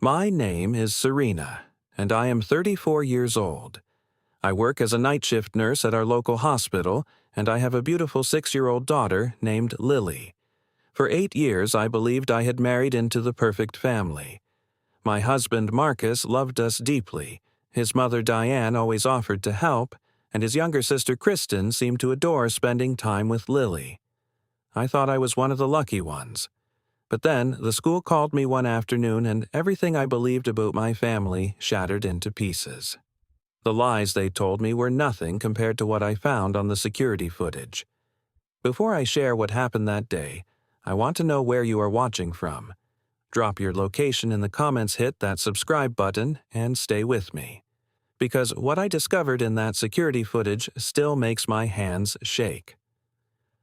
My name is Serena, and I am 34 years old. I work as a night shift nurse at our local hospital, and I have a beautiful 6-year-old daughter named Lily. For 8 years, I believed I had married into the perfect family. My husband, Marcus, loved us deeply. His mother, Diane, always offered to help, and his younger sister, Kristen, seemed to adore spending time with Lily. I thought I was one of the lucky ones. But then, the school called me one afternoon, and everything I believed about my family shattered into pieces. The lies they told me were nothing compared to what I found on the security footage. Before I share what happened that day, I want to know where you are watching from. Drop your location in the comments, hit that subscribe button, and stay with me. Because what I discovered in that security footage still makes my hands shake.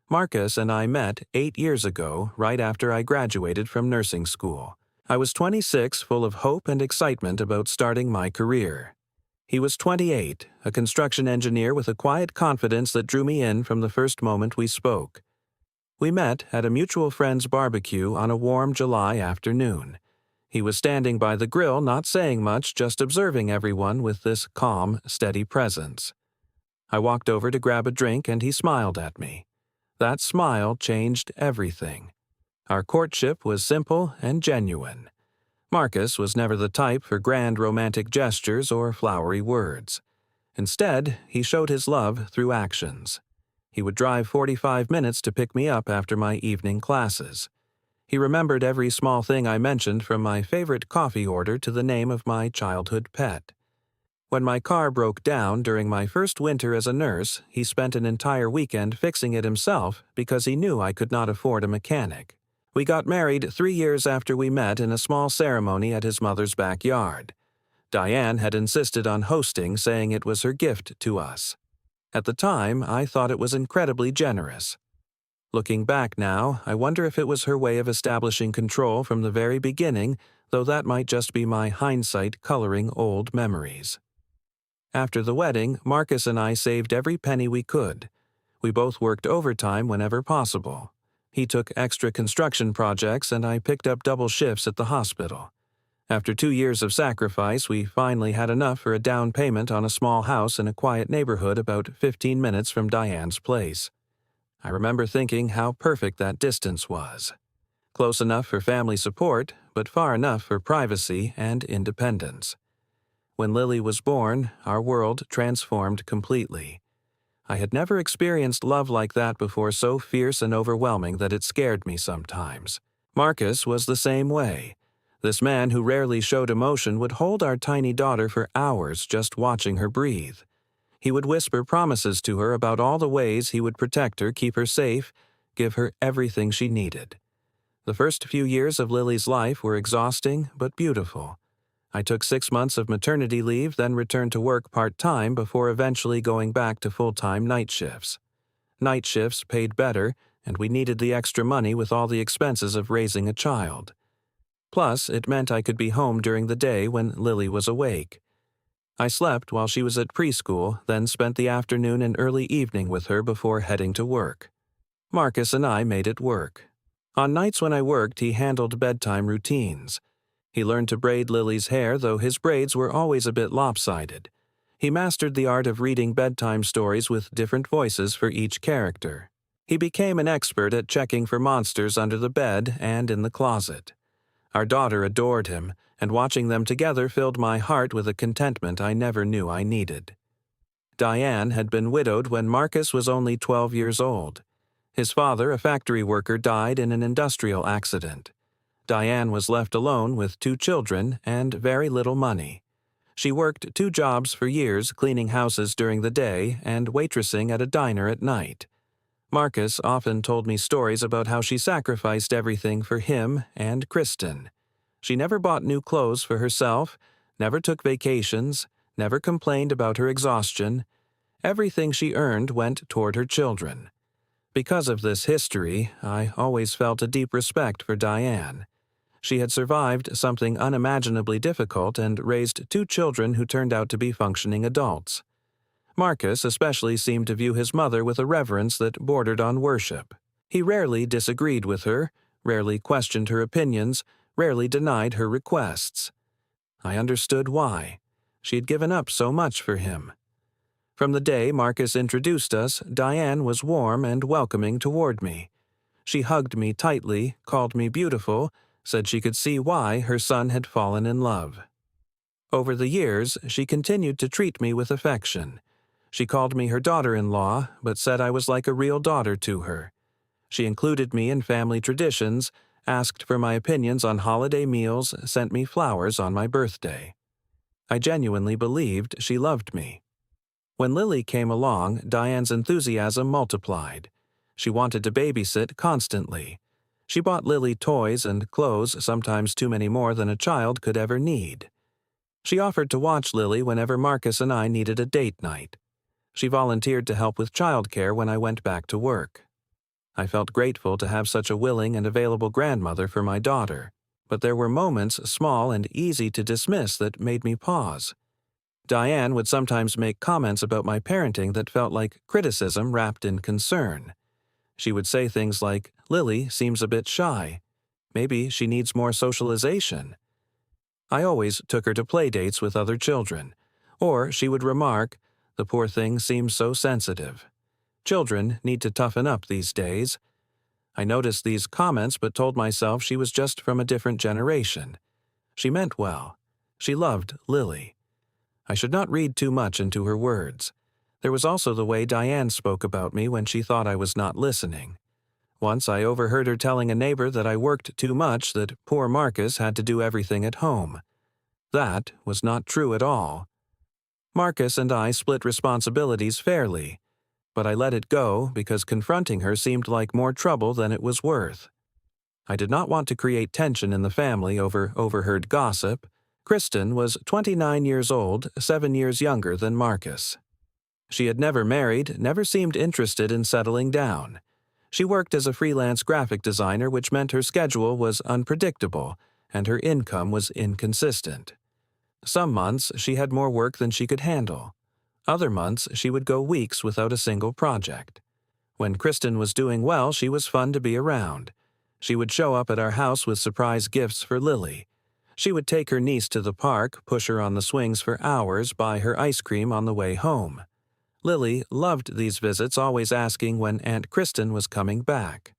Marcus and I met 8 years ago, right after I graduated from nursing school. I was 26, full of hope and excitement about starting my career. He was 28, a construction engineer with a quiet confidence that drew me in from the first moment we spoke. We met at a mutual friend's barbecue on a warm July afternoon. He was standing by the grill, not saying much, just observing everyone with this calm, steady presence. I walked over to grab a drink, and he smiled at me. That smile changed everything. Our courtship was simple and genuine. Marcus was never the type for grand romantic gestures or flowery words. Instead, he showed his love through actions. He would drive 45 minutes to pick me up after my evening classes. He remembered every small thing I mentioned, from my favorite coffee order to the name of my childhood pet. When my car broke down during my first winter as a nurse, he spent an entire weekend fixing it himself because he knew I could not afford a mechanic. We got married 3 years after we met in a small ceremony at his mother's backyard. Diane had insisted on hosting, saying it was her gift to us. At the time, I thought it was incredibly generous. Looking back now, I wonder if it was her way of establishing control from the very beginning, though that might just be my hindsight coloring old memories. After the wedding, Marcus and I saved every penny we could. We both worked overtime whenever possible. He took extra construction projects, and I picked up double shifts at the hospital. After 2 years of sacrifice, we finally had enough for a down payment on a small house in a quiet neighborhood about 15 minutes from Diane's place. I remember thinking how perfect that distance was. Close enough for family support, but far enough for privacy and independence. When Lily was born, our world transformed completely. I had never experienced love like that before, so fierce and overwhelming that it scared me sometimes. Marcus was the same way. This man who rarely showed emotion would hold our tiny daughter for hours just watching her breathe. He would whisper promises to her about all the ways he would protect her, keep her safe, give her everything she needed. The first few years of Lily's life were exhausting but beautiful. I took 6 months of maternity leave, then returned to work part-time before eventually going back to full-time night shifts. Night shifts paid better, and we needed the extra money with all the expenses of raising a child. Plus, it meant I could be home during the day when Lily was awake. I slept while she was at preschool, then spent the afternoon and early evening with her before heading to work. Marcus and I made it work. On nights when I worked, he handled bedtime routines. He learned to braid Lily's hair, though his braids were always a bit lopsided. He mastered the art of reading bedtime stories with different voices for each character. He became an expert at checking for monsters under the bed and in the closet. Our daughter adored him, and watching them together filled my heart with a contentment I never knew I needed. Diane had been widowed when Marcus was only 12 years old. His father, a factory worker, died in an industrial accident. Diane was left alone with 2 children and very little money. She worked 2 jobs for years, cleaning houses during the day and waitressing at a diner at night. Marcus often told me stories about how she sacrificed everything for him and Kristen. She never bought new clothes for herself, never took vacations, never complained about her exhaustion. Everything she earned went toward her children. Because of this history, I always felt a deep respect for Diane. She had survived something unimaginably difficult and raised 2 children who turned out to be functioning adults. Marcus especially seemed to view his mother with a reverence that bordered on worship. He rarely disagreed with her, rarely questioned her opinions, rarely denied her requests. I understood why. She had given up so much for him. From the day Marcus introduced us, Diane was warm and welcoming toward me. She hugged me tightly, called me beautiful, said she could see why her son had fallen in love. Over the years, she continued to treat me with affection. She called me her daughter-in-law, but said I was like a real daughter to her. She included me in family traditions, asked for my opinions on holiday meals, sent me flowers on my birthday. I genuinely believed she loved me. When Lily came along, Diane's enthusiasm multiplied. She wanted to babysit constantly. She bought Lily toys and clothes, sometimes too many more than a child could ever need. She offered to watch Lily whenever Marcus and I needed a date night. She volunteered to help with childcare when I went back to work. I felt grateful to have such a willing and available grandmother for my daughter, but there were moments, small and easy to dismiss, that made me pause. Diane would sometimes make comments about my parenting that felt like criticism wrapped in concern. She would say things like, "Lily seems a bit shy. Maybe she needs more socialization." I always took her to play dates with other children. Or she would remark, "The poor thing seems so sensitive. Children need to toughen up these days." I noticed these comments but told myself she was just from a different generation. She meant well. She loved Lily. I should not read too much into her words. There was also the way Diane spoke about me when she thought I was not listening. Once I overheard her telling a neighbor that I worked too much, that poor Marcus had to do everything at home. That was not true at all. Marcus and I split responsibilities fairly, but I let it go because confronting her seemed like more trouble than it was worth. I did not want to create tension in the family over overheard gossip. Kristen was 29 years old, 7 years younger than Marcus. She had never married, never seemed interested in settling down. She worked as a freelance graphic designer, which meant her schedule was unpredictable and her income was inconsistent. Some months she had more work than she could handle. Other months she would go weeks without a single project. When Kristen was doing well, she was fun to be around. She would show up at our house with surprise gifts for Lily. She would take her niece to the park, push her on the swings for hours, buy her ice cream on the way home. Lily loved these visits, always asking when Aunt Kristen was coming back.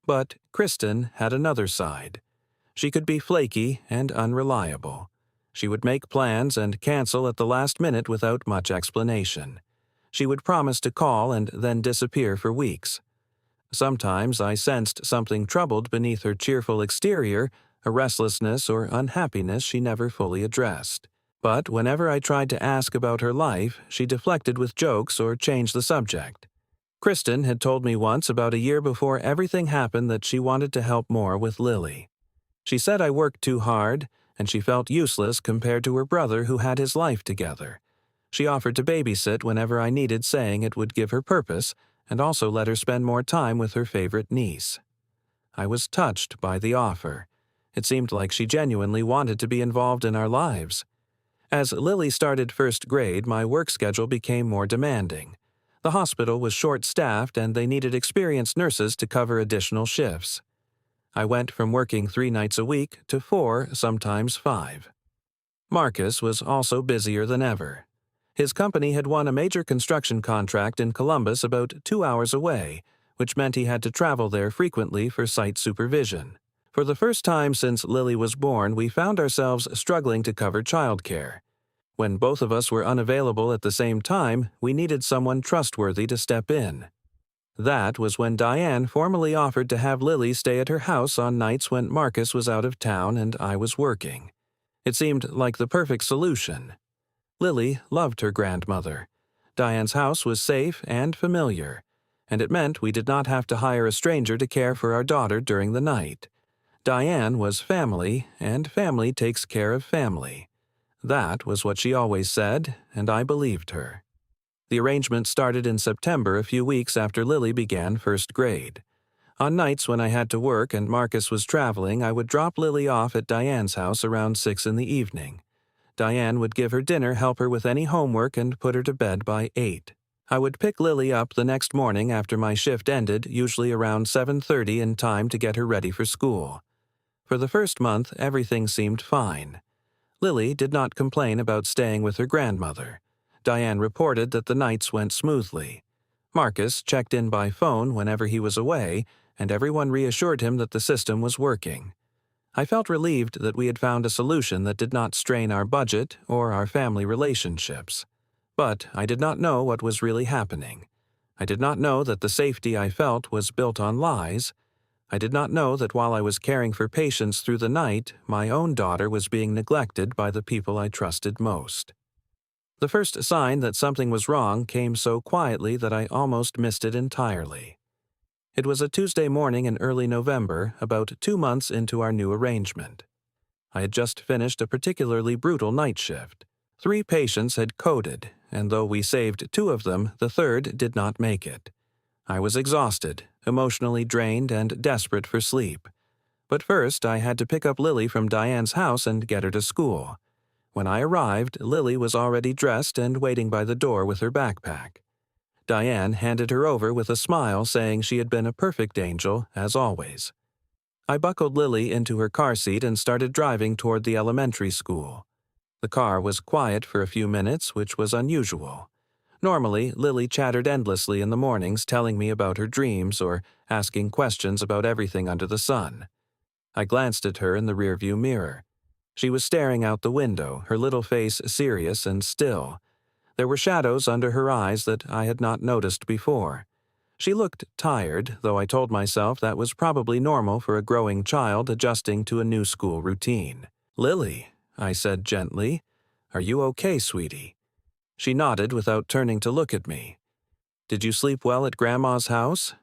But Kristen had another side. She could be flaky and unreliable. She would make plans and cancel at the last minute without much explanation. She would promise to call and then disappear for weeks. Sometimes I sensed something troubled beneath her cheerful exterior, a restlessness or unhappiness she never fully addressed. But whenever I tried to ask about her life, she deflected with jokes or changed the subject. Kristen had told me once, about a year before everything happened, that she wanted to help more with Lily. She said I worked too hard, and she felt useless compared to her brother who had his life together. She offered to babysit whenever I needed, saying it would give her purpose, and also let her spend more time with her favorite niece. I was touched by the offer. It seemed like she genuinely wanted to be involved in our lives. As Lily started first grade, my work schedule became more demanding. The hospital was short-staffed and they needed experienced nurses to cover additional shifts. I went from working 3 nights a week to 4, sometimes 5. Marcus was also busier than ever. His company had won a major construction contract in Columbus, about 2 hours away, which meant he had to travel there frequently for site supervision. For the first time since Lily was born, we found ourselves struggling to cover childcare. When both of us were unavailable at the same time, we needed someone trustworthy to step in. That was when Diane formally offered to have Lily stay at her house on nights when Marcus was out of town and I was working. It seemed like the perfect solution. Lily loved her grandmother. Diane's house was safe and familiar, and it meant we did not have to hire a stranger to care for our daughter during the night. Diane was family, and family takes care of family. That was what she always said, and I believed her. The arrangement started in September, a few weeks after Lily began first grade. On nights when I had to work and Marcus was traveling, I would drop Lily off at Diane's house around 6 in the evening. Diane would give her dinner, help her with any homework, and put her to bed by 8. I would pick Lily up the next morning after my shift ended, usually around 7:30, in time to get her ready for school. For the first month, everything seemed fine. Lily did not complain about staying with her grandmother. Diane reported that the nights went smoothly. Marcus checked in by phone whenever he was away, and everyone reassured him that the system was working. I felt relieved that we had found a solution that did not strain our budget or our family relationships. But I did not know what was really happening. I did not know that the safety I felt was built on lies. I did not know that while I was caring for patients through the night, my own daughter was being neglected by the people I trusted most. The first sign that something was wrong came so quietly that I almost missed it entirely. It was a Tuesday morning in early November, about 2 months into our new arrangement. I had just finished a particularly brutal night shift. 3 patients had coded, and though we saved 2 of them, the third did not make it. I was exhausted, emotionally drained, and desperate for sleep. But first, I had to pick up Lily from Diane's house and get her to school. When I arrived, Lily was already dressed and waiting by the door with her backpack. Diane handed her over with a smile, saying she had been a perfect angel, as always. I buckled Lily into her car seat and started driving toward the elementary school. The car was quiet for a few minutes, which was unusual. Normally, Lily chattered endlessly in the mornings, telling me about her dreams or asking questions about everything under the sun. I glanced at her in the rearview mirror. She was staring out the window, her little face serious and still. There were shadows under her eyes that I had not noticed before. She looked tired, though I told myself that was probably normal for a growing child adjusting to a new school routine. "Lily," I said gently, "are you okay, sweetie?" She nodded without turning to look at me. "Did you sleep well at Grandma's house?"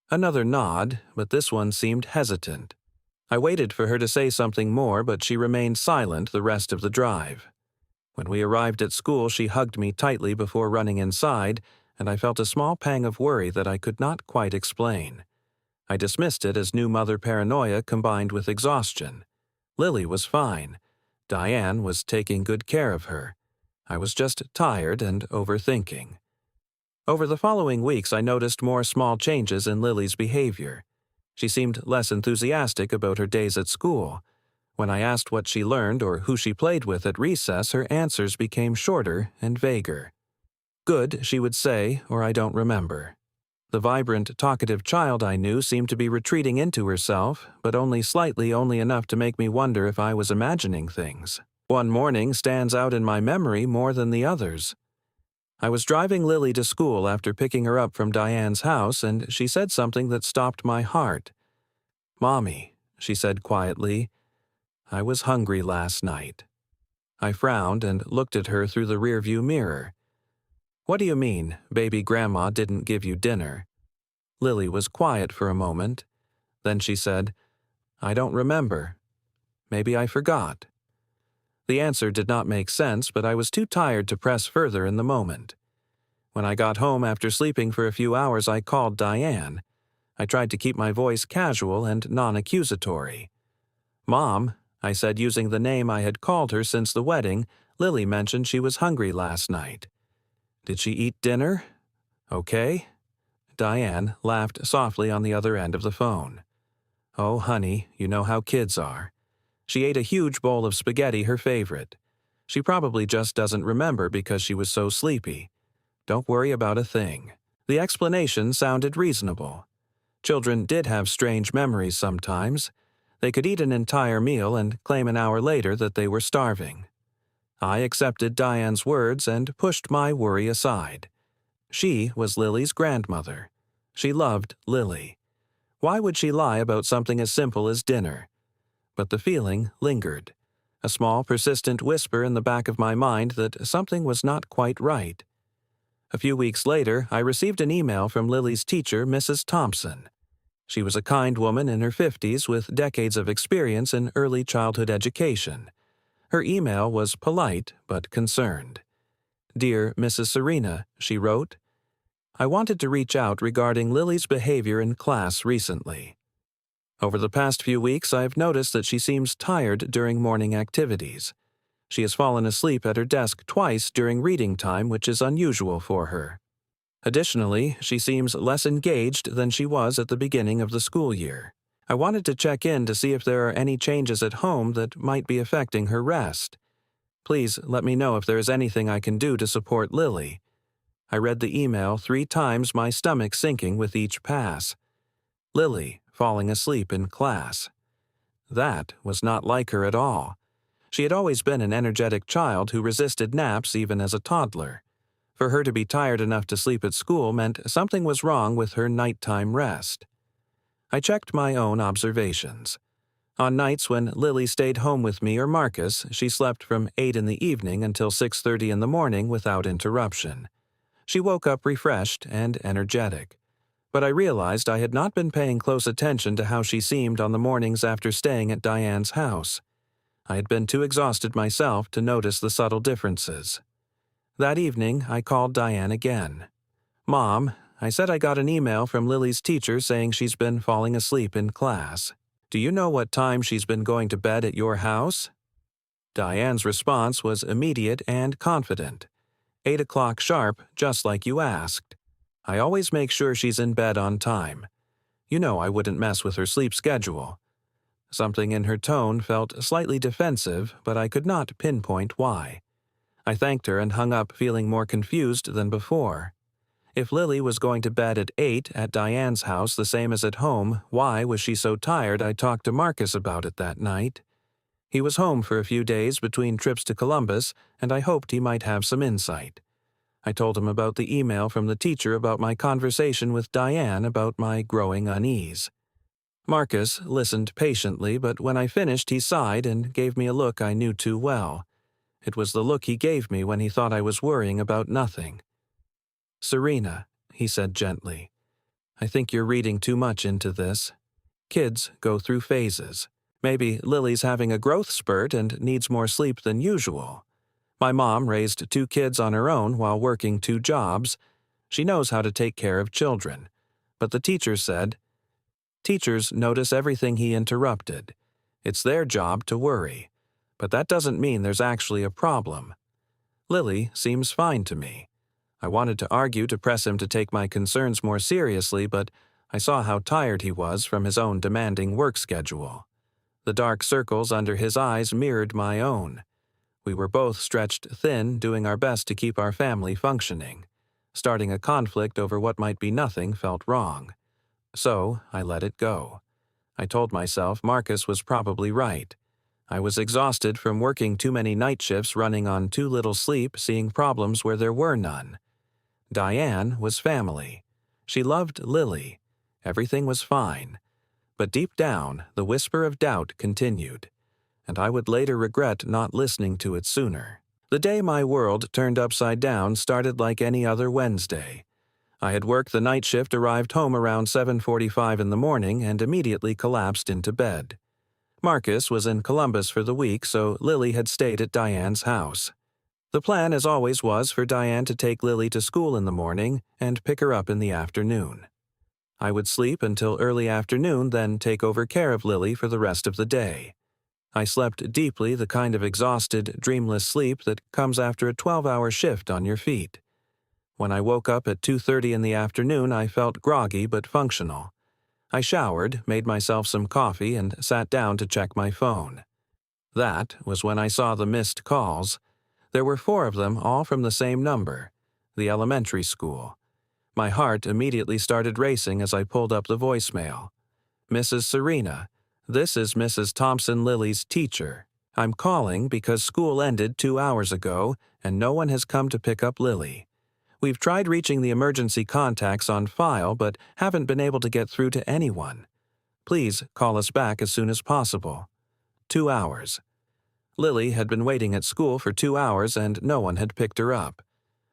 Another nod, but this one seemed hesitant. I waited for her to say something more, but she remained silent the rest of the drive. When we arrived at school, she hugged me tightly before running inside, and I felt a small pang of worry that I could not quite explain. I dismissed it as new mother paranoia combined with exhaustion. Lily was fine. Diane was taking good care of her. I was just tired and overthinking. Over the following weeks, I noticed more small changes in Lily's behavior. She seemed less enthusiastic about her days at school. When I asked what she learned or who she played with at recess, her answers became shorter and vaguer. "Good," she would say, or "I don't remember." The vibrant, talkative child I knew seemed to be retreating into herself, but only slightly, only enough to make me wonder if I was imagining things. One morning stands out in my memory more than the others. I was driving Lily to school after picking her up from Diane's house, and she said something that stopped my heart. "Mommy," she said quietly, "I was hungry last night." I frowned and looked at her through the rearview mirror. "What do you mean, baby grandma didn't give you dinner?" Lily was quiet for a moment. Then she said, "I don't remember. Maybe I forgot." The answer did not make sense, but I was too tired to press further in the moment. When I got home after sleeping for a few hours, I called Diane. I tried to keep my voice casual and non-accusatory. "Mom," I said using the name I had called her since the wedding, "Lily mentioned she was hungry last night. Did she eat dinner? Okay?" Diane laughed softly on the other end of the phone. "Oh, honey, you know how kids are." She ate a huge bowl of spaghetti, her favorite. She probably just doesn't remember because she was so sleepy. Don't worry about a thing. The explanation sounded reasonable. Children did have strange memories sometimes. They could eat an entire meal and claim an hour later that they were starving. I accepted Diane's words and pushed my worry aside. She was Lily's grandmother. She loved Lily. Why would she lie about something as simple as dinner? But the feeling lingered. A small, persistent whisper in the back of my mind that something was not quite right. A few weeks later, I received an email from Lily's teacher, Mrs. Thompson. She was a kind woman in her 50s with decades of experience in early childhood education. Her email was polite but concerned. "Dear Mrs. Serena," she wrote, "I wanted to reach out regarding Lily's behavior in class recently. Over the past few weeks, I've noticed that she seems tired during morning activities. She has fallen asleep at her desk twice during reading time, which is unusual for her. Additionally, she seems less engaged than she was at the beginning of the school year. I wanted to check in to see if there are any changes at home that might be affecting her rest. Please let me know if there is anything I can do to support Lily. I read the email 3 times, my stomach sinking with each pass. Lily falling asleep in class. That was not like her at all. She had always been an energetic child who resisted naps even as a toddler. For her to be tired enough to sleep at school meant something was wrong with her nighttime rest. I checked my own observations. On nights when Lily stayed home with me or Marcus, she slept from 8 in the evening until 6:30 in the morning without interruption. She woke up refreshed and energetic. But I realized I had not been paying close attention to how she seemed on the mornings after staying at Diane's house. I had been too exhausted myself to notice the subtle differences. That evening, I called Diane again. "Mom, I said I got an email from Lily's teacher saying she's been falling asleep in class. Do you know what time she's been going to bed at your house?" Diane's response was immediate and confident. 8 o'clock sharp, just like you asked. I always make sure she's in bed on time. You know I wouldn't mess with her sleep schedule. Something in her tone felt slightly defensive, but I could not pinpoint why. I thanked her and hung up feeling more confused than before. If Lily was going to bed at 8 at Diane's house the same as at home, why was she so tired I talked to Marcus about it that night? He was home for a few days between trips to Columbus, and I hoped he might have some insight. I told him about the email from the teacher about my conversation with Diane about my growing unease. Marcus listened patiently, but when I finished he sighed and gave me a look I knew too well. It was the look he gave me when he thought I was worrying about nothing. "Serena," he said gently, "I think you're reading too much into this. Kids go through phases. Maybe Lily's having a growth spurt and needs more sleep than usual. My mom raised 2 kids on her own while working 2 jobs. She knows how to take care of children. But the teacher said, teachers notice everything he interrupted. It's their job to worry. But that doesn't mean there's actually a problem. Lily seems fine to me. I wanted to argue to press him to take my concerns more seriously, but I saw how tired he was from his own demanding work schedule. The dark circles under his eyes mirrored my own. We were both stretched thin, doing our best to keep our family functioning. Starting a conflict over what might be nothing felt wrong. So I let it go. I told myself Marcus was probably right. I was exhausted from working too many night shifts, running on too little sleep, seeing problems where there were none. Diane was family. She loved Lily. Everything was fine. But deep down, the whisper of doubt continued, and I would later regret not listening to it sooner. The day my world turned upside down started like any other Wednesday. I had worked the night shift, arrived home around 7:45 in the morning, and immediately collapsed into bed. Marcus was in Columbus for the week, so Lily had stayed at Diane's house. The plan, as always, was for Diane to take Lily to school in the morning and pick her up in the afternoon. I would sleep until early afternoon, then take over care of Lily for the rest of the day. I slept deeply, the kind of exhausted, dreamless sleep that comes after a 12-hour shift on your feet. When I woke up at 2:30 in the afternoon, I felt groggy but functional. I showered, made myself some coffee, and sat down to check my phone. That was when I saw the missed calls. There were 4 of them, all from the same number, the elementary school. My heart immediately started racing as I pulled up the voicemail. "Mrs. Serena, this is Mrs. Thompson, Lily's teacher. I'm calling because school ended 2 hours ago and no one has come to pick up Lily. We've tried reaching the emergency contacts on file but haven't been able to get through to anyone. Please call us back as soon as possible. 2 hours. Lily had been waiting at school for 2 hours and no one had picked her up.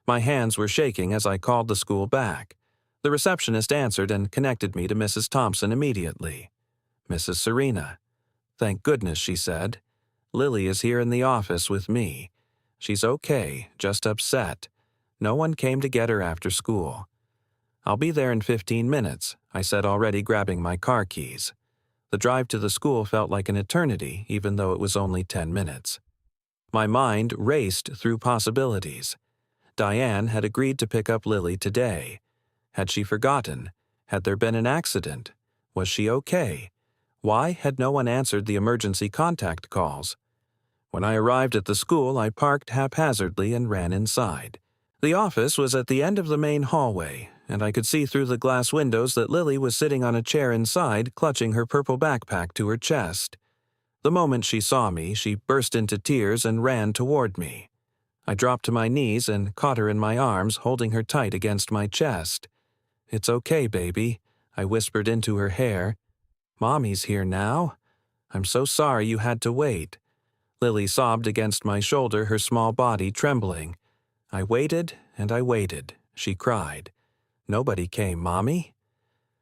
My hands were shaking as I called the school back. The receptionist answered and connected me to Mrs. Thompson immediately. Mrs. Serena. Thank goodness, she said. Lily is here in the office with me. She's okay, just upset. No one came to get her after school. I'll be there in 15 minutes, I said, already grabbing my car keys. The drive to the school felt like an eternity, even though it was only 10 minutes. My mind raced through possibilities. Diane had agreed to pick up Lily today. Had she forgotten? Had there been an accident? Was she okay? Why had no one answered the emergency contact calls? When I arrived at the school, I parked haphazardly and ran inside. The office was at the end of the main hallway, and I could see through the glass windows that Lily was sitting on a chair inside, clutching her purple backpack to her chest. The moment she saw me, she burst into tears and ran toward me. I dropped to my knees and caught her in my arms, holding her tight against my chest. "It's okay, baby," I whispered into her hair. "Mommy's here now. I'm so sorry you had to wait." Lily sobbed against my shoulder, her small body trembling. "I waited and I waited," she cried. "Nobody came, Mommy."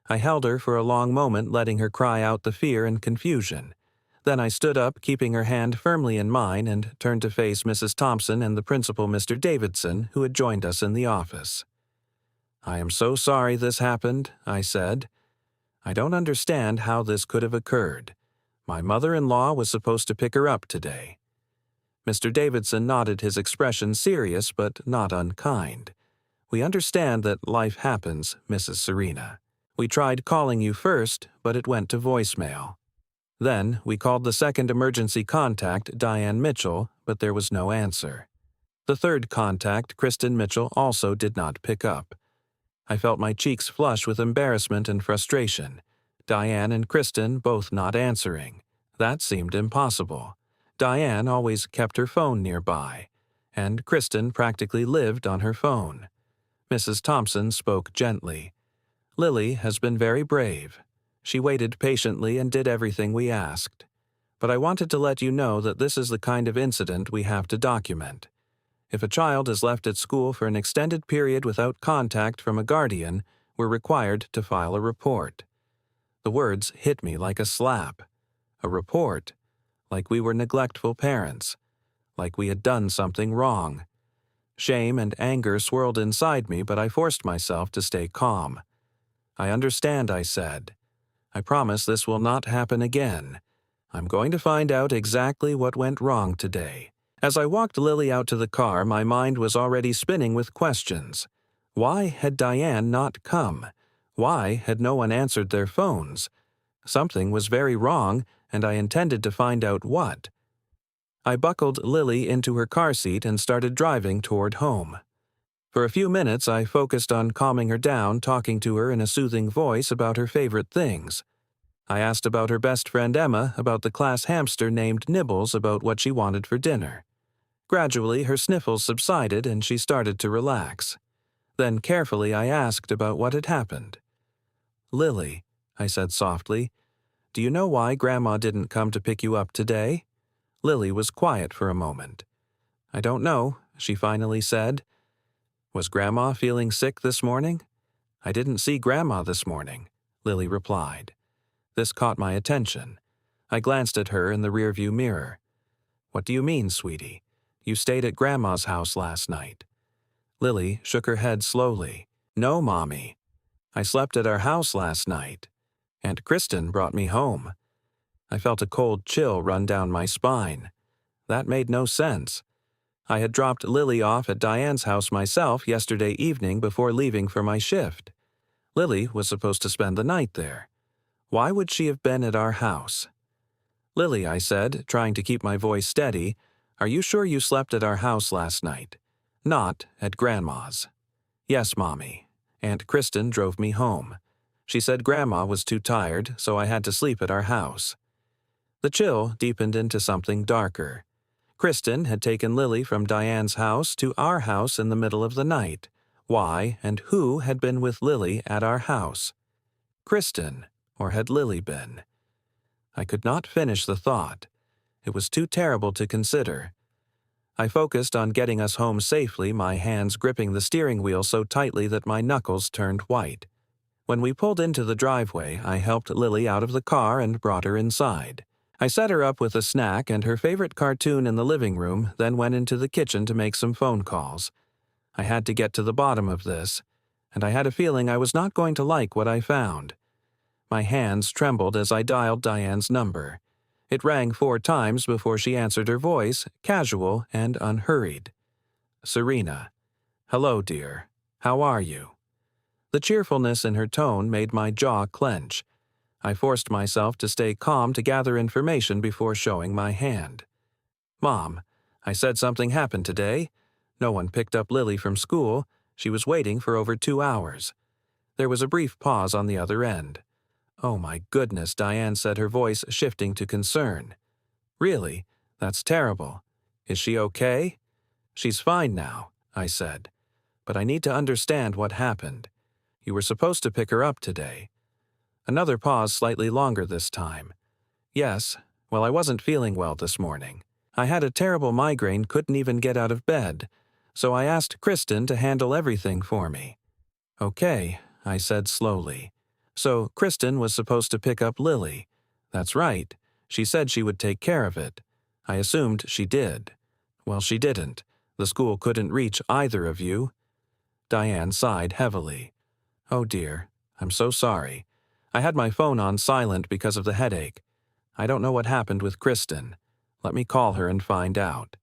I held her for a long moment, letting her cry out the fear and confusion. Then I stood up, keeping her hand firmly in mine, and turned to face Mrs. Thompson and the principal, Mr. Davidson, who had joined us in the office. "I am so sorry this happened," I said. "I don't understand how this could have occurred. My mother-in-law was supposed to pick her up today." Mr. Davidson nodded, his expression serious but not unkind. "We understand that life happens, Mrs. Serena. We tried calling you first, but it went to voicemail. Then we called the second emergency contact, Diane Mitchell, but there was no answer. The third contact, Kristen Mitchell, also did not pick up. I felt my cheeks flush with embarrassment and frustration. Diane and Kristen both not answering. That seemed impossible. Diane always kept her phone nearby, and Kristen practically lived on her phone. Mrs. Thompson spoke gently. "Lily has been very brave. She waited patiently and did everything we asked. But I wanted to let you know that this is the kind of incident we have to document. If a child is left at school for an extended period without contact from a guardian, we're required to file a report." The words hit me like a slap. A report. Like we were neglectful parents. Like we had done something wrong. Shame and anger swirled inside me, but I forced myself to stay calm. "I understand," I said. "I promise this will not happen again. I'm going to find out exactly what went wrong today." As I walked Lily out to the car, my mind was already spinning with questions. Why had Diane not come? Why had no one answered their phones? Something was very wrong, and I intended to find out what. I buckled Lily into her car seat and started driving toward home. For a few minutes, I focused on calming her down, talking to her in a soothing voice about her favorite things. I asked about her best friend Emma, about the class hamster named Nibbles, about what she wanted for dinner. Gradually, her sniffles subsided and she started to relax. Then carefully I asked about what had happened. "Lily," I said softly, "do you know why Grandma didn't come to pick you up today?" Lily was quiet for a moment. "I don't know," she finally said. "Was Grandma feeling sick this morning?" "I didn't see Grandma this morning," Lily replied. This caught my attention. I glanced at her in the rearview mirror. "What do you mean, sweetie? You stayed at Grandma's house last night." Lily shook her head slowly. "No, Mommy. I slept at our house last night. Aunt Kristen brought me home." I felt a cold chill run down my spine. That made no sense. I had dropped Lily off at Diane's house myself yesterday evening before leaving for my shift. Lily was supposed to spend the night there. Why would she have been at our house? "Lily," I said, trying to keep my voice steady, "are you sure you slept at our house last night? Not at Grandma's." "Yes, Mommy. Aunt Kristen drove me home. She said Grandma was too tired, so I had to sleep at our house." The chill deepened into something darker. Kristen had taken Lily from Diane's house to our house in the middle of the night. Why and who had been with Lily at our house? Kristen, or had Lily been? I could not finish the thought. It was too terrible to consider. I focused on getting us home safely, my hands gripping the steering wheel so tightly that my knuckles turned white. When we pulled into the driveway, I helped Lily out of the car and brought her inside. I set her up with a snack and her favorite cartoon in the living room, then went into the kitchen to make some phone calls. I had to get to the bottom of this, and I had a feeling I was not going to like what I found. My hands trembled as I dialed Diane's number. It rang 4 times before she answered, her voice casual and unhurried. "Serena. Hello, dear. How are you?" The cheerfulness in her tone made my jaw clench. I forced myself to stay calm to gather information before showing my hand. Mom, I said something happened today. No one picked up Lily from school. She was waiting for over 2 hours. There was a brief pause on the other end. Oh my goodness, Diane said, her voice shifting to concern. Really? That's terrible. Is she okay? She's fine now, I said. But I need to understand what happened. You were supposed to pick her up today. Another pause, slightly longer this time. Yes, well, I wasn't feeling well this morning. I had a terrible migraine, couldn't even get out of bed, so I asked Kristen to handle everything for me. Okay, I said slowly. So Kristen was supposed to pick up Lily. That's right. She said she would take care of it. I assumed she did. Well, she didn't. The school couldn't reach either of you. Diane sighed heavily. Oh dear, I'm so sorry. I had my phone on silent because of the headache. I don't know what happened with Kristen. Let me call her and find out.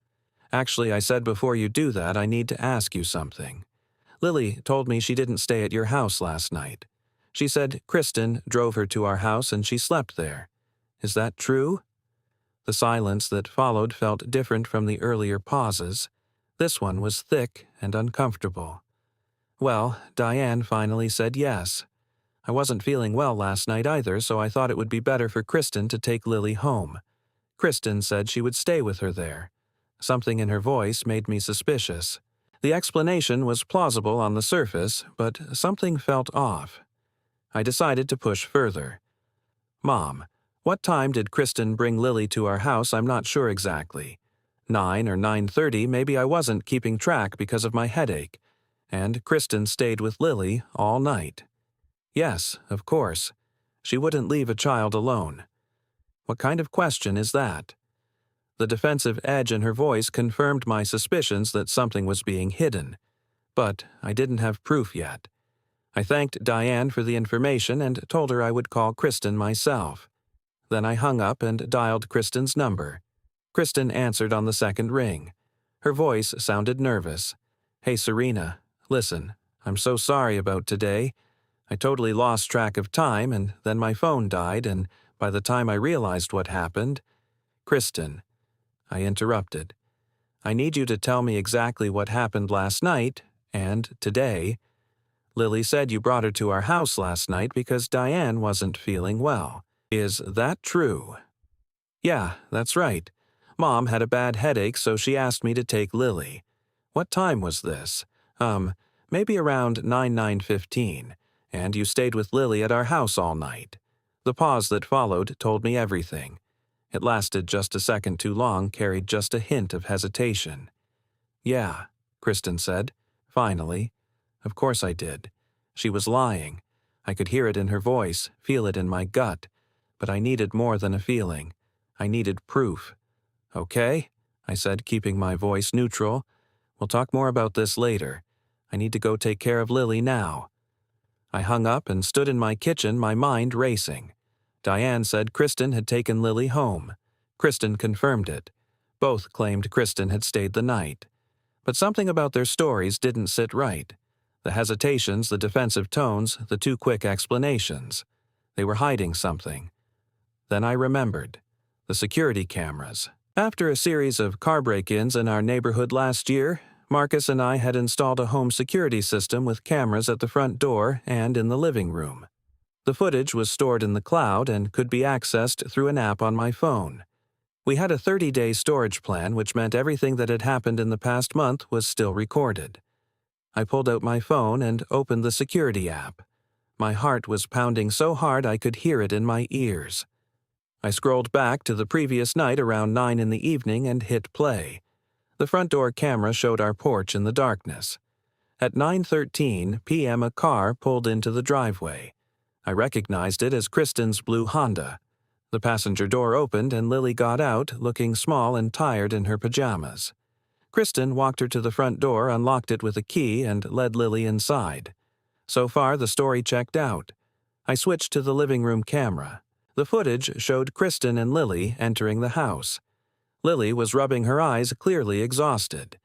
Actually, I said before you do that, I need to ask you something. Lily told me she didn't stay at your house last night. She said Kristen drove her to our house and she slept there. Is that true? The silence that followed felt different from the earlier pauses. This one was thick and uncomfortable. Well, Diane finally said yes. I wasn't feeling well last night either, so I thought it would be better for Kristen to take Lily home. Kristen said she would stay with her there. Something in her voice made me suspicious. The explanation was plausible on the surface, but something felt off. I decided to push further. Mom, what time did Kristen bring Lily to our house? I'm not sure exactly. 9 or 9:30, maybe I wasn't keeping track because of my headache. And Kristen stayed with Lily all night. Yes, of course. She wouldn't leave a child alone. What kind of question is that? The defensive edge in her voice confirmed my suspicions that something was being hidden. But I didn't have proof yet. I thanked Diane for the information and told her I would call Kristen myself. Then I hung up and dialed Kristen's number. Kristen answered on the second ring. Her voice sounded nervous. Hey, Serena, listen, I'm so sorry about today. I totally lost track of time, and then my phone died, and by the time I realized what happened... Kristen, I interrupted. I need you to tell me exactly what happened last night, and today. Lily said you brought her to our house last night because Diane wasn't feeling well. Is that true? Yeah, that's right. Mom had a bad headache, so she asked me to take Lily. What time was this? Maybe around 9:15, and you stayed with Lily at our house all night. The pause that followed told me everything. It lasted just a second too long, carried just a hint of hesitation. Yeah, Kristen said, finally. Of course I did. She was lying. I could hear it in her voice, feel it in my gut. But I needed more than a feeling. I needed proof. Okay, I said, keeping my voice neutral. We'll talk more about this later. I need to go take care of Lily now. I hung up and stood in my kitchen, my mind racing. Diane said Kristen had taken Lily home. Kristen confirmed it. Both claimed Kristen had stayed the night. But something about their stories didn't sit right. The hesitations, the defensive tones, the too quick explanations. They were hiding something. Then I remembered. The security cameras. After a series of car break-ins in our neighborhood last year, Marcus and I had installed a home security system with cameras at the front door and in the living room. The footage was stored in the cloud and could be accessed through an app on my phone. We had a 30-day storage plan, which meant everything that had happened in the past month was still recorded. I pulled out my phone and opened the security app. My heart was pounding so hard I could hear it in my ears. I scrolled back to the previous night around 9 in the evening and hit play. The front door camera showed our porch in the darkness. At 9:13 p.m. a car pulled into the driveway. I recognized it as Kristen's blue Honda. The passenger door opened and Lily got out, looking small and tired in her pajamas. Kristen walked her to the front door, unlocked it with a key, and led Lily inside. So far, the story checked out. I switched to the living room camera. The footage showed Kristen and Lily entering the house. Lily was rubbing her eyes, clearly exhausted.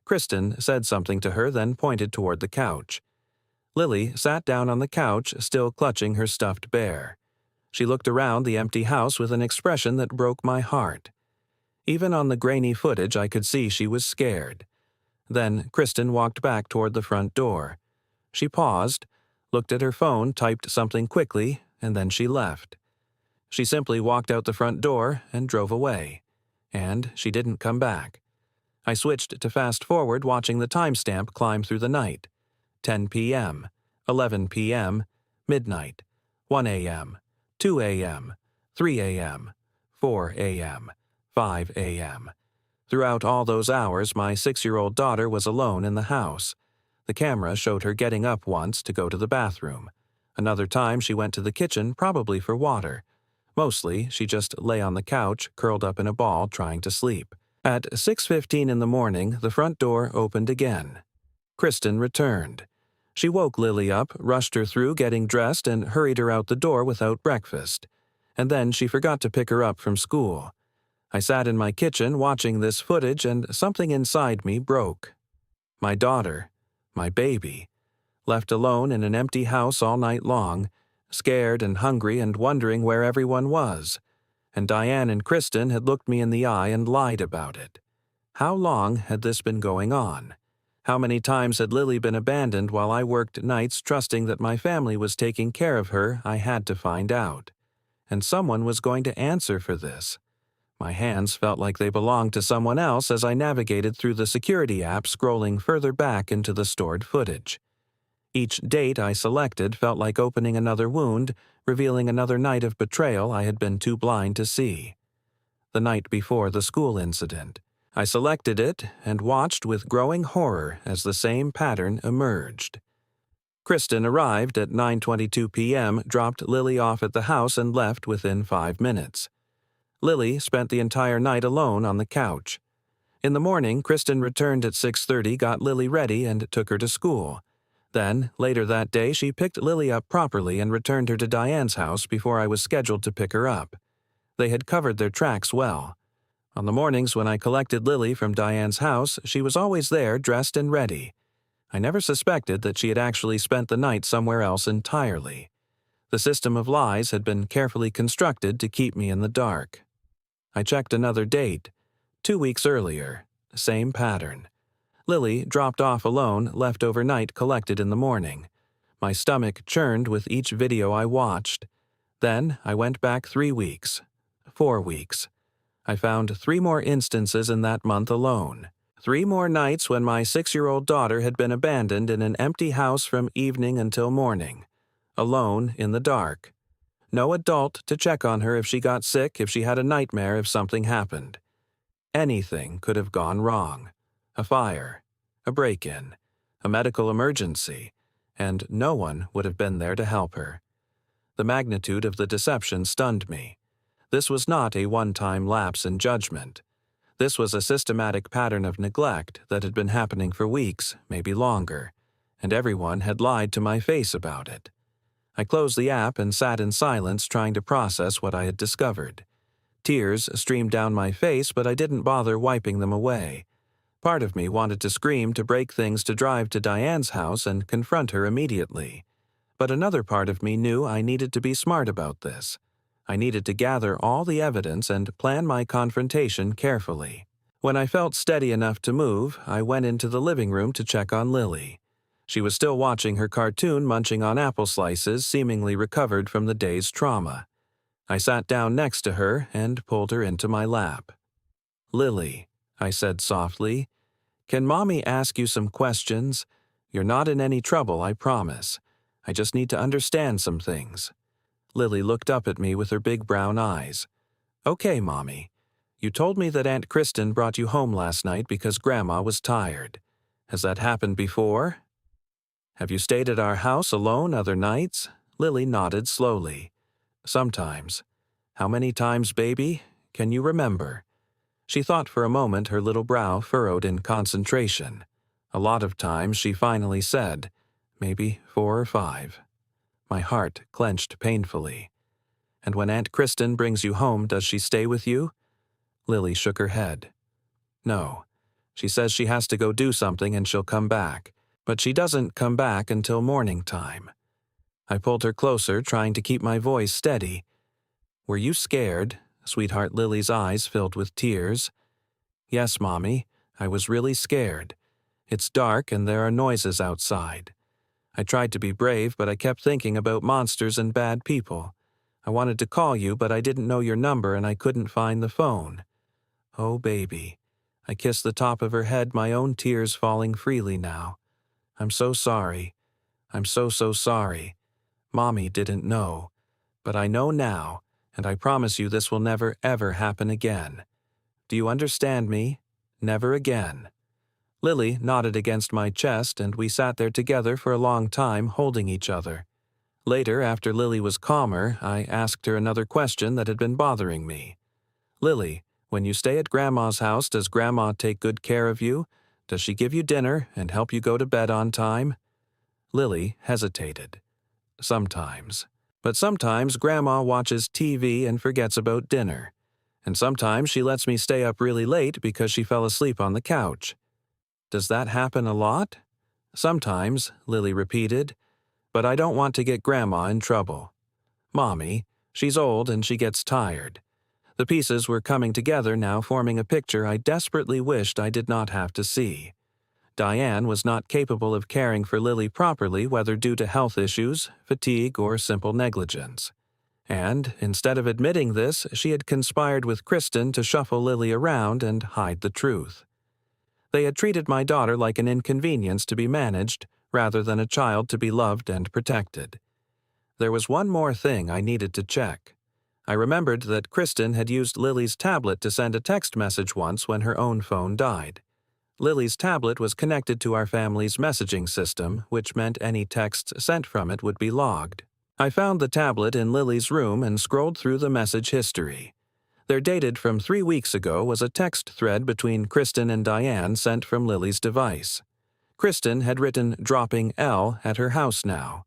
Kristen said something to her, then pointed toward the couch. Lily sat down on the couch, still clutching her stuffed bear. She looked around the empty house with an expression that broke my heart. Even on the grainy footage, I could see she was scared. Then Kristen walked back toward the front door. She paused, looked at her phone, typed something quickly, and then she left. She simply walked out the front door and drove away. And she didn't come back. I switched to fast forward, watching the timestamp climb through the night. 10 p.m., 11 p.m., midnight, 1 a.m., 2 a.m., 3 a.m., 4 a.m., 5 a.m. Throughout all those hours, my 6-year-old daughter was alone in the house. The camera showed her getting up once to go to the bathroom. Another time she went to the kitchen, probably for water. Mostly, she just lay on the couch, curled up in a ball, trying to sleep. At 6:15 in the morning, the front door opened again. Kristen returned. She woke Lily up, rushed her through getting dressed, and hurried her out the door without breakfast. And then she forgot to pick her up from school. I sat in my kitchen watching this footage, and something inside me broke. My daughter, my baby, left alone in an empty house all night long, scared and hungry and wondering where everyone was. And Diane and Kristen had looked me in the eye and lied about it. How long had this been going on? How many times had Lily been abandoned while I worked nights trusting that my family was taking care of her? I had to find out. And someone was going to answer for this. My hands felt like they belonged to someone else as I navigated through the security app, scrolling further back into the stored footage. Each date I selected felt like opening another wound, revealing another night of betrayal I had been too blind to see. The night before the school incident. I selected it and watched with growing horror as the same pattern emerged. Kristen arrived at 9:22 p.m., dropped Lily off at the house, and left within 5 minutes. Lily spent the entire night alone on the couch. In the morning, Kristen returned at 6:30, got Lily ready, and took her to school. Then, later that day, she picked Lily up properly and returned her to Diane's house before I was scheduled to pick her up. They had covered their tracks well. On the mornings when I collected Lily from Diane's house, she was always there, dressed and ready. I never suspected that she had actually spent the night somewhere else entirely. The system of lies had been carefully constructed to keep me in the dark. I checked another date. 2 weeks earlier. Same pattern. Lily, dropped off alone, left overnight, collected in the morning. My stomach churned with each video I watched. Then I went back 3 weeks. 4 weeks. I found 3 more instances in that month alone. 3 more nights when my 6-year-old daughter had been abandoned in an empty house from evening until morning. Alone in the dark. No adult to check on her if she got sick, if she had a nightmare, if something happened. Anything could have gone wrong. A fire, a break-in, a medical emergency, and no one would have been there to help her. The magnitude of the deception stunned me. This was not a one-time lapse in judgment. This was a systematic pattern of neglect that had been happening for weeks, maybe longer, and everyone had lied to my face about it. I closed the app and sat in silence, trying to process what I had discovered. Tears streamed down my face, but I didn't bother wiping them away. Part of me wanted to scream, to break things, to drive to Diane's house and confront her immediately. But another part of me knew I needed to be smart about this. I needed to gather all the evidence and plan my confrontation carefully. When I felt steady enough to move, I went into the living room to check on Lily. She was still watching her cartoon, munching on apple slices, seemingly recovered from the day's trauma. I sat down next to her and pulled her into my lap. "Lily," I said softly, "can Mommy ask you some questions? You're not in any trouble, I promise. I just need to understand some things." Lily looked up at me with her big brown eyes. "Okay, Mommy. You told me that Aunt Kristen brought you home last night because Grandma was tired. Has that happened before? Have you stayed at our house alone other nights?" Lily nodded slowly. "Sometimes. How many times, baby? Can you remember?" She thought for a moment, her little brow furrowed in concentration. A lot of times, she finally said, "Maybe 4 or 5. My heart clenched painfully. "And when Aunt Kristen brings you home, does she stay with you?" Lily shook her head. "No. She says she has to go do something and she'll come back. But she doesn't come back until morning time." I pulled her closer, trying to keep my voice steady. Were you scared? Sweetheart Lily's eyes filled with tears. Yes, Mommy, I was really scared. It's dark and there are noises outside. I tried to be brave, but I kept thinking about monsters and bad people. I wanted to call you, but I didn't know your number and I couldn't find the phone. Oh, baby. I kissed the top of her head, my own tears falling freely now. I'm so sorry. I'm so sorry. Mommy didn't know. But I know now, and I promise you this will never ever happen again. Do you understand me? Never again. Lily nodded against my chest, and we sat there together for a long time holding each other. Later, after Lily was calmer, I asked her another question that had been bothering me. Lily, when you stay at Grandma's house, does Grandma take good care of you? Does she give you dinner and help you go to bed on time? Lily hesitated. Sometimes. But sometimes Grandma watches TV and forgets about dinner. And sometimes she lets me stay up really late because she fell asleep on the couch. Does that happen a lot? Sometimes, Lily repeated. But I don't want to get Grandma in trouble. Mommy, she's old and she gets tired. The pieces were coming together now, forming a picture I desperately wished I did not have to see. Diane was not capable of caring for Lily properly, whether due to health issues, fatigue, or simple negligence. And, instead of admitting this, she had conspired with Kristen to shuffle Lily around and hide the truth. They had treated my daughter like an inconvenience to be managed, rather than a child to be loved and protected. There was one more thing I needed to check. I remembered that Kristen had used Lily's tablet to send a text message once when her own phone died. Lily's tablet was connected to our family's messaging system, which meant any texts sent from it would be logged. I found the tablet in Lily's room and scrolled through the message history. There, dated from 3 weeks ago, was a text thread between Kristen and Diane sent from Lily's device. Kristen had written dropping L at her house now.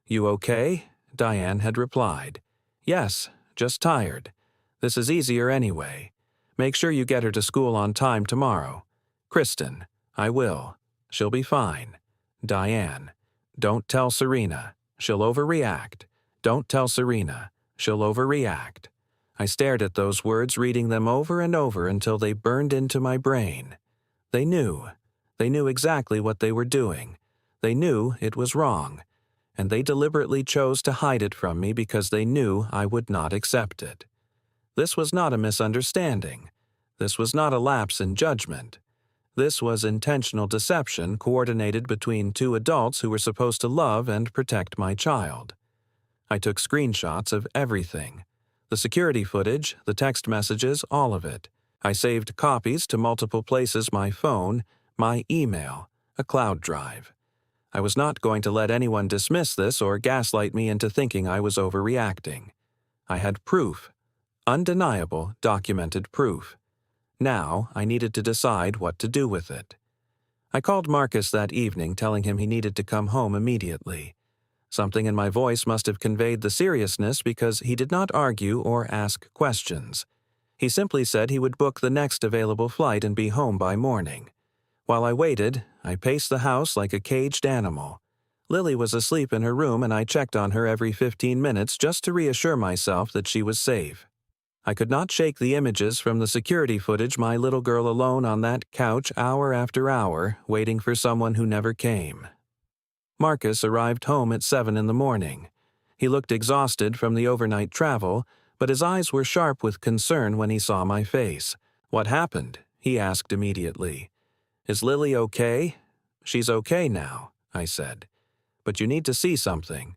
You okay? Diane had replied. Yes, just tired. This is easier anyway. Make sure you get her to school on time tomorrow. Kristen, I will. She'll be fine. Diane, don't tell Serena. She'll overreact. Don't tell Serena. She'll overreact. I stared at those words, reading them over and over until they burned into my brain. They knew. They knew exactly what they were doing. They knew it was wrong. And they deliberately chose to hide it from me because they knew I would not accept it. This was not a misunderstanding. This was not a lapse in judgment. This was intentional deception coordinated between two adults who were supposed to love and protect my child. I took screenshots of everything. The security footage, the text messages, all of it. I saved copies to multiple places: my phone, my email, a cloud drive. I was not going to let anyone dismiss this or gaslight me into thinking I was overreacting. I had proof. Undeniable, documented proof. Now, I needed to decide what to do with it. I called Marcus that evening, telling him he needed to come home immediately. Something in my voice must have conveyed the seriousness because he did not argue or ask questions. He simply said he would book the next available flight and be home by morning. While I waited, I paced the house like a caged animal. Lily was asleep in her room and I checked on her every 15 minutes just to reassure myself that she was safe. I could not shake the images from the security footage, my little girl alone on that couch hour after hour, waiting for someone who never came. Marcus arrived home at 7 in the morning. He looked exhausted from the overnight travel, but his eyes were sharp with concern when he saw my face. What happened? He asked immediately. Is Lily okay? She's okay now, I said. But you need to see something.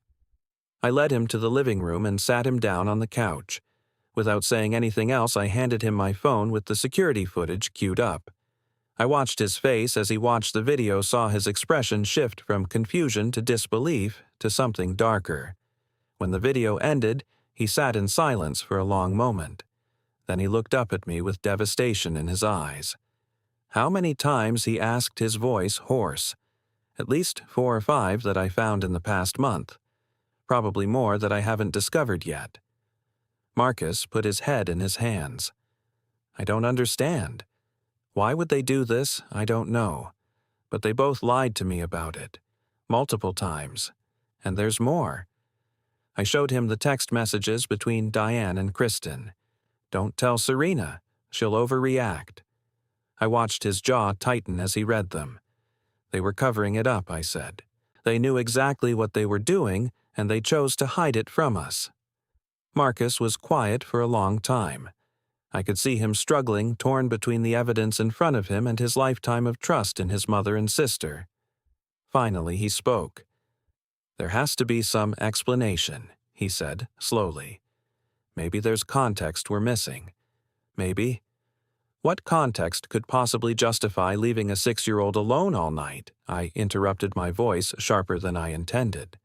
I led him to the living room and sat him down on the couch. Without saying anything else, I handed him my phone with the security footage queued up. I watched his face as he watched the video, saw his expression shift from confusion to disbelief to something darker. When the video ended, he sat in silence for a long moment. Then he looked up at me with devastation in his eyes. How many times, he asked, his voice hoarse. At least 4 or 5 that I found in the past month. Probably more that I haven't discovered yet. Marcus put his head in his hands. I don't understand. Why would they do this? I don't know. But they both lied to me about it. Multiple times. And there's more. I showed him the text messages between Diane and Kristen. "Don't tell Serena. She'll overreact." I watched his jaw tighten as he read them. "They were covering it up," I said. "They knew exactly what they were doing, and they chose to hide it from us." Marcus was quiet for a long time. I could see him struggling, torn between the evidence in front of him and his lifetime of trust in his mother and sister. Finally, he spoke. "There has to be some explanation," he said, slowly. "Maybe there's context we're missing. Maybe." "What context could possibly justify leaving a 6-year-old alone all night?" I interrupted, my voice sharper than I intended.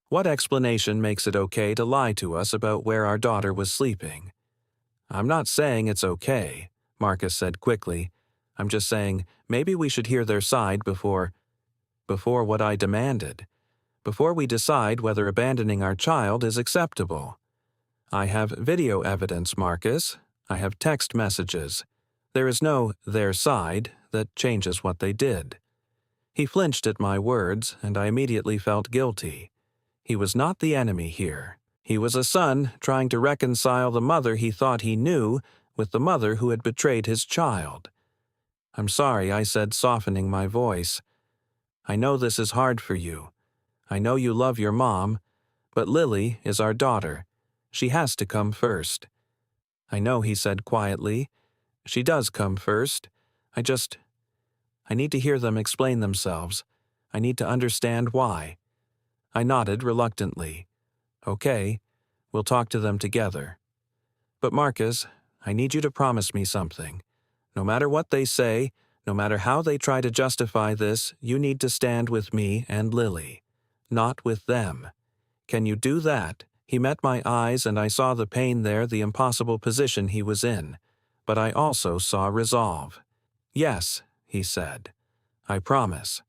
"What explanation makes it okay to lie to us about where our daughter was sleeping?" "I'm not saying it's okay," Marcus said quickly. "I'm just saying maybe we should hear their side before what I demanded. Before we decide whether abandoning our child is acceptable. I have video evidence, Marcus. I have text messages. There is no their side that changes what they did." He flinched at my words, and I immediately felt guilty. He was not the enemy here. He was a son trying to reconcile the mother he thought he knew with the mother who had betrayed his child. "I'm sorry," I said, softening my voice. "I know this is hard for you. I know you love your mom, but Lily is our daughter. She has to come first." "I know," he said quietly. "She does come first. I need to hear them explain themselves. I need to understand why." I nodded reluctantly. "Okay, we'll talk to them together. But Marcus, I need you to promise me something. No matter what they say, no matter how they try to justify this, you need to stand with me and Lily. Not with them. Can you do that?" He met my eyes and I saw the pain there, the impossible position he was in. But I also saw resolve. "Yes," he said. "I promise."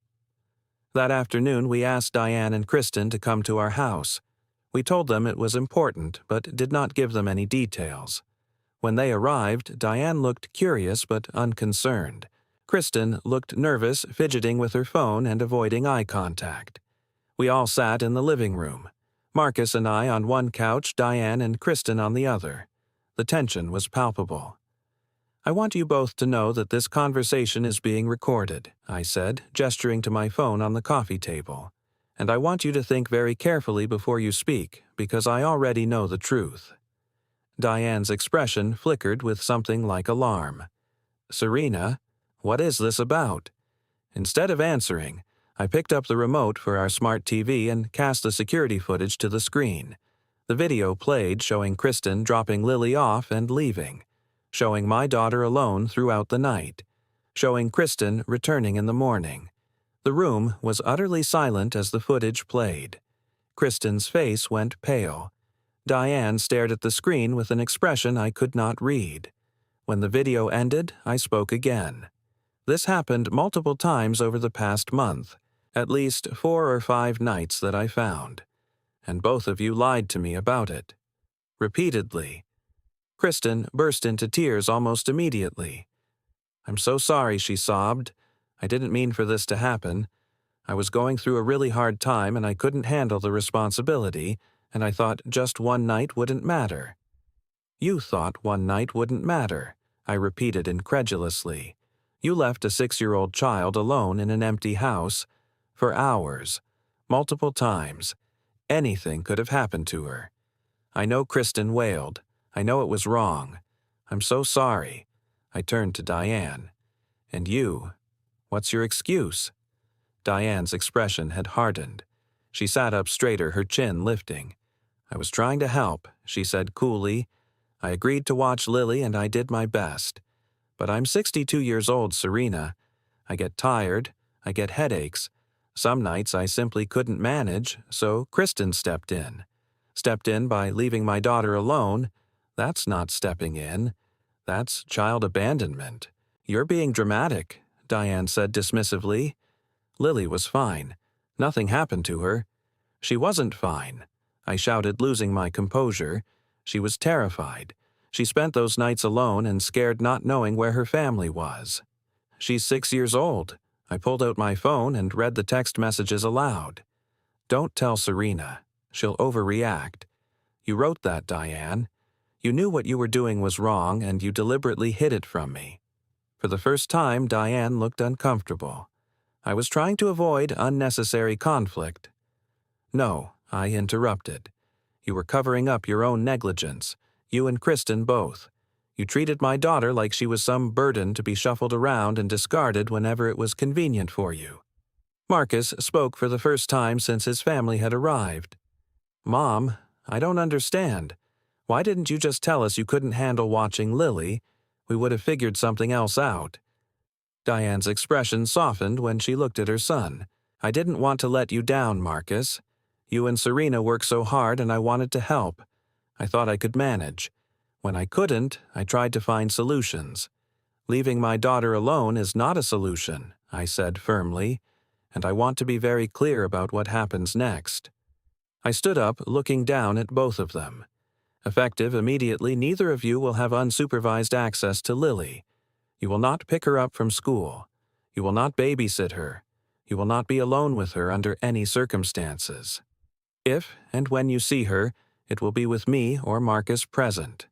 That afternoon we asked Diane and Kristen to come to our house. We told them it was important, but did not give them any details. When they arrived, Diane looked curious but unconcerned. Kristen looked nervous, fidgeting with her phone and avoiding eye contact. We all sat in the living room. Marcus and I on one couch, Diane and Kristen on the other. The tension was palpable. "I want you both to know that this conversation is being recorded," I said, gesturing to my phone on the coffee table. "And I want you to think very carefully before you speak, because I already know the truth." Diane's expression flickered with something like alarm. "Serena, what is this about?" Instead of answering, I picked up the remote for our smart TV and cast the security footage to the screen. The video played showing Kristen dropping Lily off and leaving, showing my daughter alone throughout the night, showing Kristen returning in the morning. The room was utterly silent as the footage played. Kristen's face went pale. Diane stared at the screen with an expression I could not read. When the video ended, I spoke again. This happened multiple times over the past month, at least 4 or 5 nights that I found. And both of you lied to me about it. Repeatedly. Kristen burst into tears almost immediately. "I'm so sorry," she sobbed. "I didn't mean for this to happen. I was going through a really hard time and I couldn't handle the responsibility, and I thought just one night wouldn't matter." "You thought one night wouldn't matter," I repeated incredulously. "You left a 6-year-old child alone in an empty house for hours, multiple times. Anything could have happened to her. I know," Kristen wailed. "I know it was wrong. I'm so sorry." I turned to Diane. "And you? What's your excuse?" Diane's expression had hardened. She sat up straighter, her chin lifting. "I was trying to help," she said coolly. "I agreed to watch Lily and I did my best. But I'm 62 years old, Serena. I get tired. I get headaches. Some nights I simply couldn't manage, so Kristen stepped in. Stepped in by leaving my daughter alone. That's not stepping in. That's child abandonment." "You're being dramatic," Diane said dismissively. "Lily was fine. Nothing happened to her." "She wasn't fine," I shouted, losing my composure. "She was terrified. She spent those nights alone and scared, not knowing where her family was. She's 6 years old." I pulled out my phone and read the text messages aloud. "Don't tell Serena. She'll overreact. You wrote that, Diane. You knew what you were doing was wrong, and you deliberately hid it from me." For the first time, Diane looked uncomfortable. I was trying to avoid unnecessary conflict. "No," I interrupted. "You were covering up your own negligence. You and Kristen both. You treated my daughter like she was some burden to be shuffled around and discarded whenever it was convenient for you." Marcus spoke for the first time since his family had arrived. "Mom, I don't understand. Why didn't you just tell us you couldn't handle watching Lily? We would have figured something else out." Diane's expression softened when she looked at her son. "I didn't want to let you down, Marcus. You and Serena work so hard and I wanted to help. I thought I could manage. When I couldn't, I tried to find solutions. Leaving my daughter alone is not a solution," I said firmly, "and I want to be very clear about what happens next." I stood up, looking down at both of them. "Effective immediately, neither of you will have unsupervised access to Lily. You will not pick her up from school. You will not babysit her. You will not be alone with her under any circumstances. If and when you see her, it will be with me or Marcus present."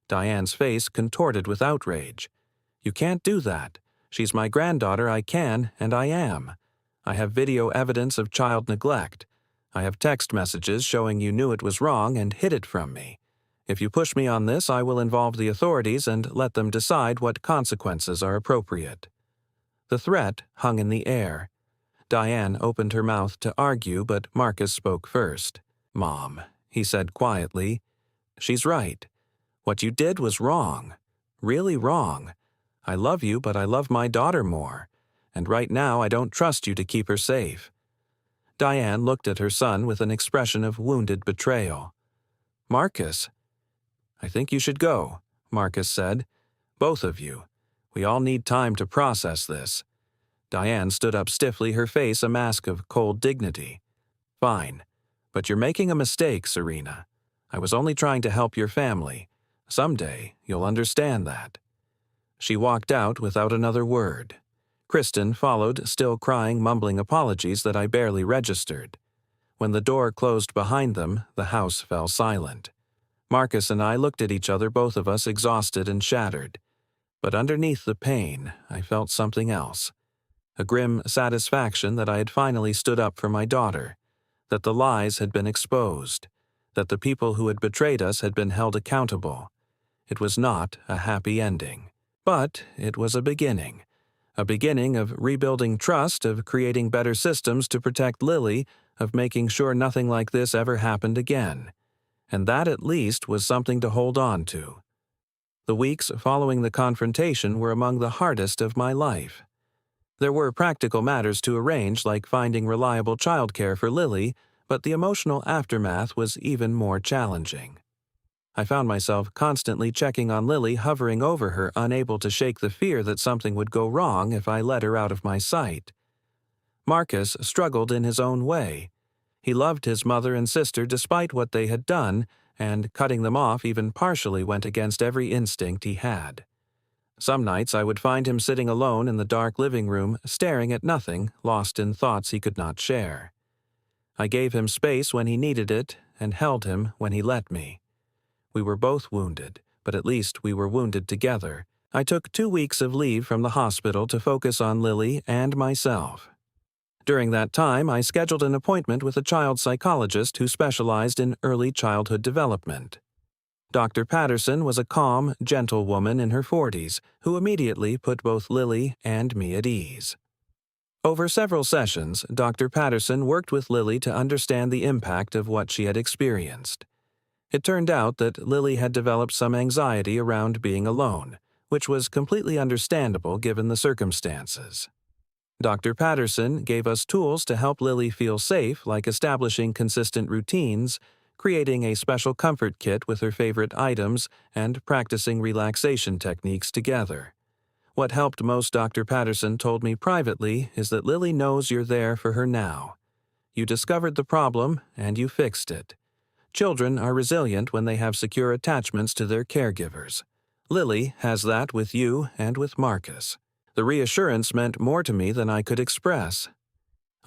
Diane's face contorted with outrage. "You can't do that. She's my granddaughter. I can, and I am. I have video evidence of child neglect. I have text messages showing you knew it was wrong and hid it from me. If you push me on this, I will involve the authorities and let them decide what consequences are appropriate." The threat hung in the air. Diane opened her mouth to argue, but Marcus spoke first. "Mom," he said quietly, "she's right. What you did was wrong. Really wrong. I love you, but I love my daughter more. And right now I don't trust you to keep her safe." Diane looked at her son with an expression of wounded betrayal. "Marcus." "I think you should go," Marcus said. "Both of you. We all need time to process this." Diane stood up stiffly, her face a mask of cold dignity. "Fine. But you're making a mistake, Serena. I was only trying to help your family. Someday, you'll understand that." She walked out without another word. Kristen followed, still crying, mumbling apologies that I barely registered. When the door closed behind them, the house fell silent. Marcus and I looked at each other, both of us exhausted and shattered. But underneath the pain, I felt something else. A grim satisfaction that I had finally stood up for my daughter, that the lies had been exposed, that the people who had betrayed us had been held accountable. It was not a happy ending, but it was a beginning of rebuilding trust, of creating better systems to protect Lily, of making sure nothing like this ever happened again. And that at least was something to hold on to. The weeks following the confrontation were among the hardest of my life. There were practical matters to arrange, like finding reliable childcare for Lily, but the emotional aftermath was even more challenging. I found myself constantly checking on Lily, hovering over her, unable to shake the fear that something would go wrong if I let her out of my sight. Marcus struggled in his own way. He loved his mother and sister despite what they had done, and cutting them off even partially went against every instinct he had. Some nights I would find him sitting alone in the dark living room, staring at nothing, lost in thoughts he could not share. I gave him space when he needed it, and held him when he let me. We were both wounded, but at least we were wounded together. I took 2 weeks of leave from the hospital to focus on Lily and myself. During that time, I scheduled an appointment with a child psychologist who specialized in early childhood development. Dr. Patterson was a calm, gentle woman in her 40s who immediately put both Lily and me at ease. Over several sessions, Dr. Patterson worked with Lily to understand the impact of what she had experienced. It turned out that Lily had developed some anxiety around being alone, which was completely understandable given the circumstances. Dr. Patterson gave us tools to help Lily feel safe, like establishing consistent routines, creating a special comfort kit with her favorite items, and practicing relaxation techniques together. What helped most, Dr. Patterson told me privately, is that Lily knows you're there for her now. You discovered the problem, and you fixed it. Children are resilient when they have secure attachments to their caregivers. Lily has that with you and with Marcus. The reassurance meant more to me than I could express.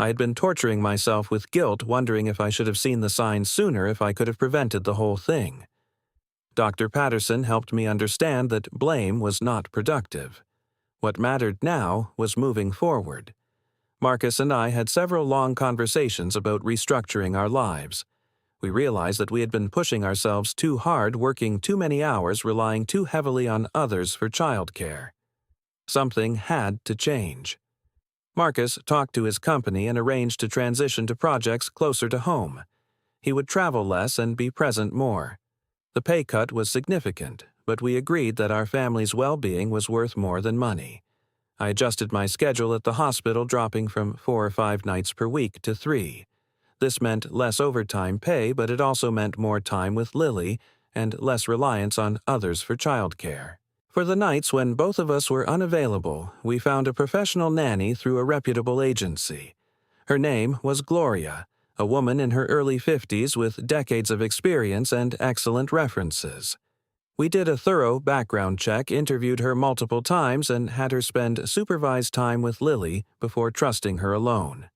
I had been torturing myself with guilt, wondering if I should have seen the signs sooner, if I could have prevented the whole thing. Dr. Patterson helped me understand that blame was not productive. What mattered now was moving forward. Marcus and I had several long conversations about restructuring our lives. We realized that we had been pushing ourselves too hard, working too many hours, relying too heavily on others for childcare. Something had to change. Marcus talked to his company and arranged to transition to projects closer to home. He would travel less and be present more. The pay cut was significant, but we agreed that our family's well-being was worth more than money. I adjusted my schedule at the hospital, dropping from 4 or 5 nights per week to 3. This meant less overtime pay, but it also meant more time with Lily and less reliance on others for childcare. For the nights when both of us were unavailable, we found a professional nanny through a reputable agency. Her name was Gloria, a woman in her early 50s with decades of experience and excellent references. We did a thorough background check, interviewed her multiple times, and had her spend supervised time with Lily before trusting her alone.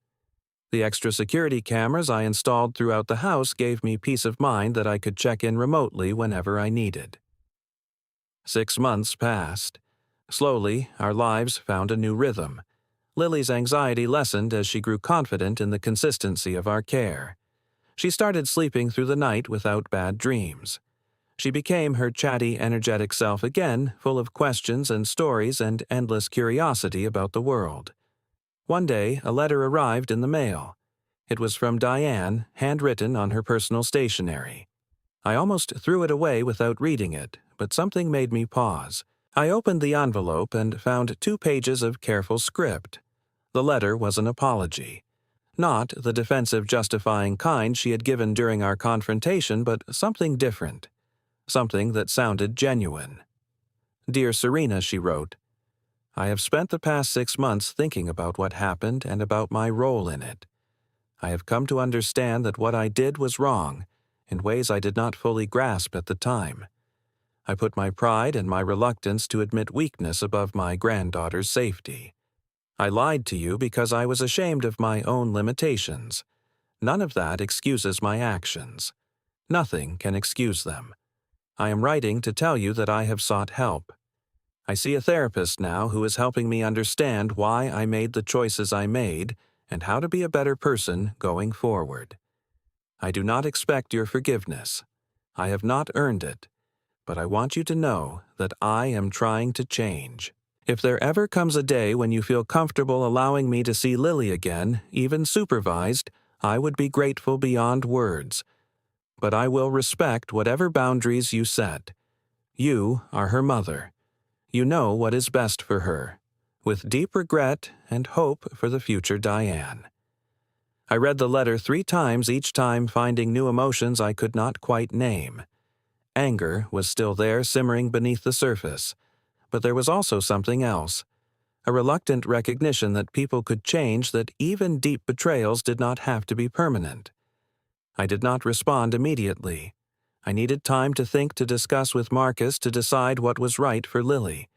The extra security cameras I installed throughout the house gave me peace of mind that I could check in remotely whenever I needed. 6 months passed. Slowly, our lives found a new rhythm. Lily's anxiety lessened as she grew confident in the consistency of our care. She started sleeping through the night without bad dreams. She became her chatty, energetic self again, full of questions and stories and endless curiosity about the world. One day, a letter arrived in the mail. It was from Diane, handwritten on her personal stationery. I almost threw it away without reading it, but something made me pause. I opened the envelope and found 2 pages of careful script. The letter was an apology. Not the defensive, justifying kind she had given during our confrontation, but something different. Something that sounded genuine. "Dear Serena," she wrote, "I have spent the past 6 months thinking about what happened and about my role in it. I have come to understand that what I did was wrong, in ways I did not fully grasp at the time. I put my pride and my reluctance to admit weakness above my granddaughter's safety. I lied to you because I was ashamed of my own limitations. None of that excuses my actions. Nothing can excuse them. I am writing to tell you that I have sought help. I see a therapist now who is helping me understand why I made the choices I made and how to be a better person going forward. I do not expect your forgiveness. I have not earned it. But I want you to know that I am trying to change. If there ever comes a day when you feel comfortable allowing me to see Lily again, even supervised, I would be grateful beyond words. But I will respect whatever boundaries you set. You are her mother. You know what is best for her. With deep regret and hope for the future Diane." I read the letter 3 times, each time finding new emotions I could not quite name. Anger was still there, simmering beneath the surface. But there was also something else. A reluctant recognition that people could change, that even deep betrayals did not have to be permanent. I did not respond immediately. I needed time to think, to discuss with Marcus, to decide what was right for Lily.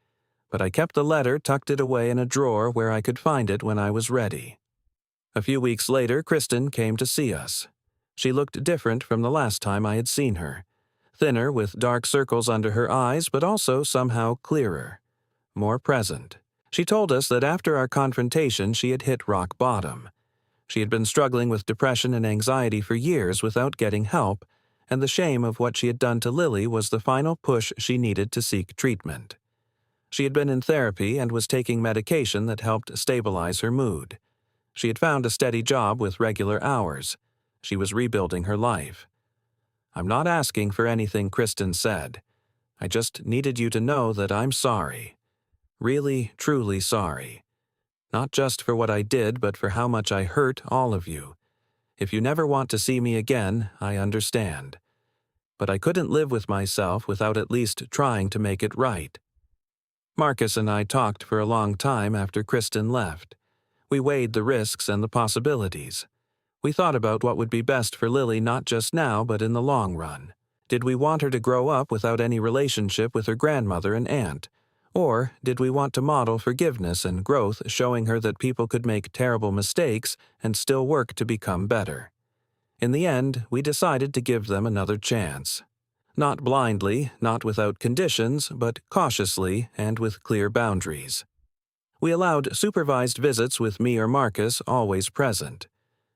But I kept the letter, tucked it away in a drawer where I could find it when I was ready. A few weeks later, Kristen came to see us. She looked different from the last time I had seen her. Thinner, with dark circles under her eyes, but also somehow clearer, more present. She told us that after our confrontation she had hit rock bottom. She had been struggling with depression and anxiety for years without getting help, and the shame of what she had done to Lily was the final push she needed to seek treatment. She had been in therapy and was taking medication that helped stabilize her mood. She had found a steady job with regular hours. She was rebuilding her life. "I'm not asking for anything," Kristen said. "I just needed you to know that I'm sorry. Really, truly sorry. Not just for what I did, but for how much I hurt all of you. If you never want to see me again, I understand. But I couldn't live with myself without at least trying to make it right." Marcus and I talked for a long time after Kristen left. We weighed the risks and the possibilities. We thought about what would be best for Lily, not just now, but in the long run. Did we want her to grow up without any relationship with her grandmother and aunt? Or did we want to model forgiveness and growth, showing her that people could make terrible mistakes and still work to become better? In the end, we decided to give them another chance. Not blindly, not without conditions, but cautiously and with clear boundaries. We allowed supervised visits with me or Marcus always present.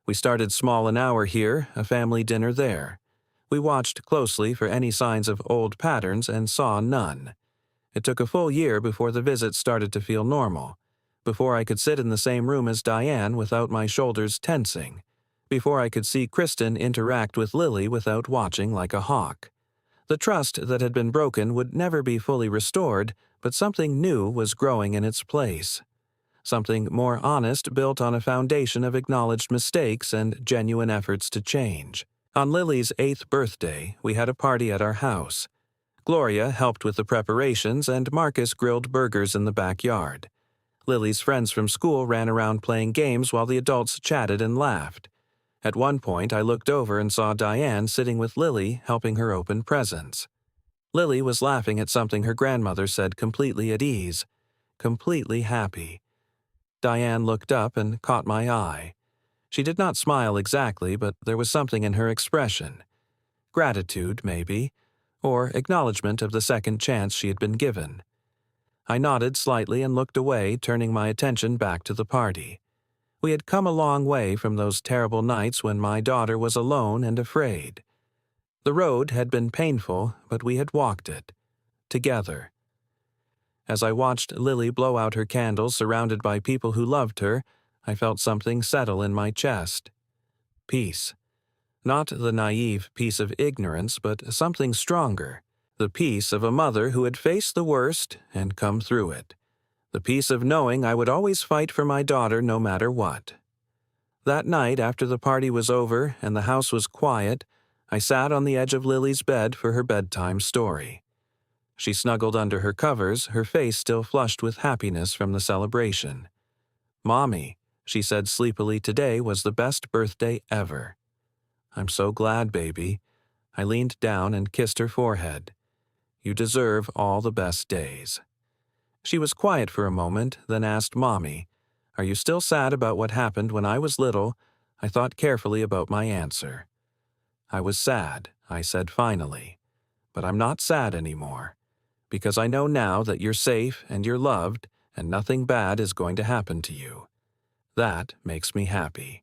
We started small an hour here, a family dinner there. We watched closely for any signs of old patterns and saw none. It took a full year before the visits started to feel normal, before I could sit in the same room as Diane without my shoulders tensing, before I could see Kristen interact with Lily without watching like a hawk. The trust that had been broken would never be fully restored, but something new was growing in its place. Something more honest, built on a foundation of acknowledged mistakes and genuine efforts to change. On Lily's 8th birthday, we had a party at our house. Gloria helped with the preparations and Marcus grilled burgers in the backyard. Lily's friends from school ran around playing games while the adults chatted and laughed. At one point, I looked over and saw Diane sitting with Lily, helping her open presents. Lily was laughing at something her grandmother said, completely at ease, completely happy. Diane looked up and caught my eye. She did not smile exactly, but there was something in her expression. Gratitude, maybe, or acknowledgement of the second chance she had been given. I nodded slightly and looked away, turning my attention back to the party. We had come a long way from those terrible nights when my daughter was alone and afraid. The road had been painful, but we had walked it. Together. As I watched Lily blow out her candles surrounded by people who loved her, I felt something settle in my chest. Peace. Not the naive peace of ignorance, but something stronger. The peace of a mother who had faced the worst and come through it. The peace of knowing I would always fight for my daughter no matter what. That night, after the party was over and the house was quiet, I sat on the edge of Lily's bed for her bedtime story. She snuggled under her covers, her face still flushed with happiness from the celebration. "Mommy," she said sleepily, "today was the best birthday ever." "I'm so glad, baby." I leaned down and kissed her forehead. "You deserve all the best days." She was quiet for a moment, then asked Mommy, "Are you still sad about what happened when I was little?" I thought carefully about my answer. "I was sad," I said finally. "But I'm not sad anymore. Because I know now that you're safe and you're loved and nothing bad is going to happen to you. That makes me happy."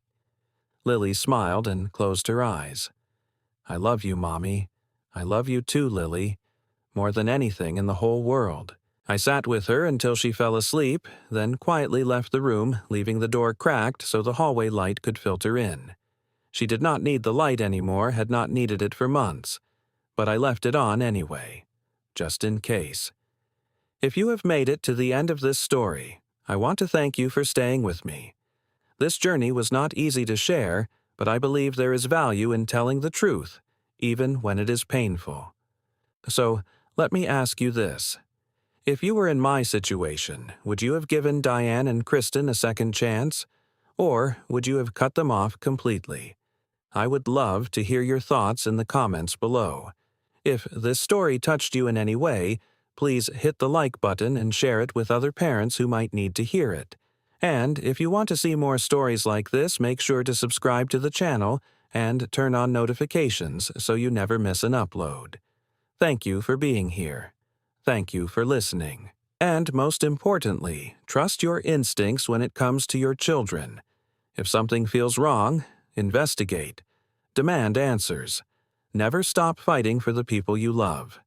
Lily smiled and closed her eyes. "I love you, Mommy. I love you too, Lily. More than anything in the whole world." I sat with her until she fell asleep, then quietly left the room, leaving the door cracked so the hallway light could filter in. She did not need the light anymore, had not needed it for months. But I left it on anyway, just in case. If you have made it to the end of this story, I want to thank you for staying with me. This journey was not easy to share, but I believe there is value in telling the truth, even when it is painful. So, let me ask you this. If you were in my situation, would you have given Diane and Kristen a second chance? Or would you have cut them off completely? I would love to hear your thoughts in the comments below. If this story touched you in any way, please hit the like button and share it with other parents who might need to hear it. And if you want to see more stories like this, make sure to subscribe to the channel and turn on notifications so you never miss an upload. Thank you for being here. Thank you for listening. And most importantly, trust your instincts when it comes to your children. If something feels wrong, investigate. Demand answers. Never stop fighting for the people you love.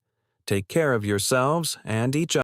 Take care of yourselves and each other.